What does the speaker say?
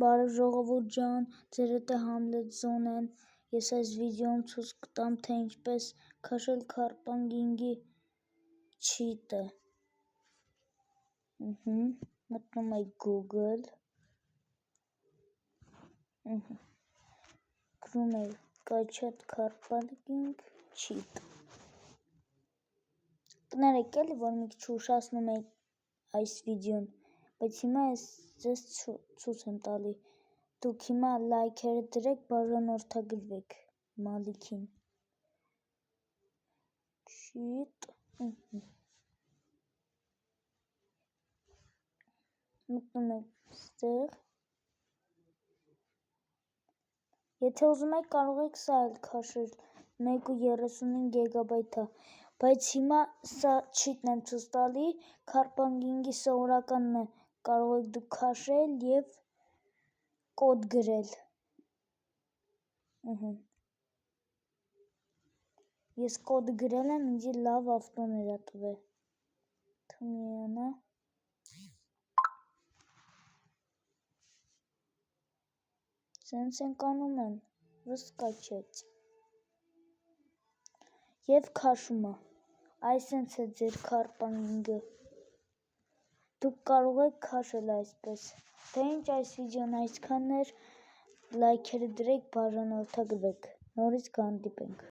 Բարև ժողովուրդ ջան, ձեր հետ է Համլետ Զոնեն, ես այս վիդեոում ցույց կտամ, թե ինչպես քաշել Karpanging-ի չիթը։ Մտնում եք Google, գրում եք կաչատ Karpanging cheat։ Կներեք էլի, որ մի քիչ ուշացնում եք այս վիդեոն, բայց հիմա ես ձեզ ցույց եմ տալի։ Դուք հիմա լայքերը դրեք, բաժանորդագրվեք Մալիքին։ Cheat։ Մտնում եք ստեղ։ Եթե ուզում եք, կարող եք սա էլ քաշել, 1.35 GB-ա, բայց հիմա սա cheat-ն եմ ցույց տալի, Karpanging-ի սովորականն է, կարող եք դուք քաշել և կոդ գրել։ Ես կոդ գրել եմ, ինձ լավ ավտոներ ա տվել։ Թմիանա։ Սենց ենք անում եմ, վսկաչեց։ Եվ քաշում ա։ Այսենց է ձեր Karpanging-ը։ Դուք կարող եք քաշել այսպես։ Թե ինչ այս վիդեոն այսքանն էր, լայքերը դրեք, բաժանորդագրվեք։ Նորից կհանդիպենք։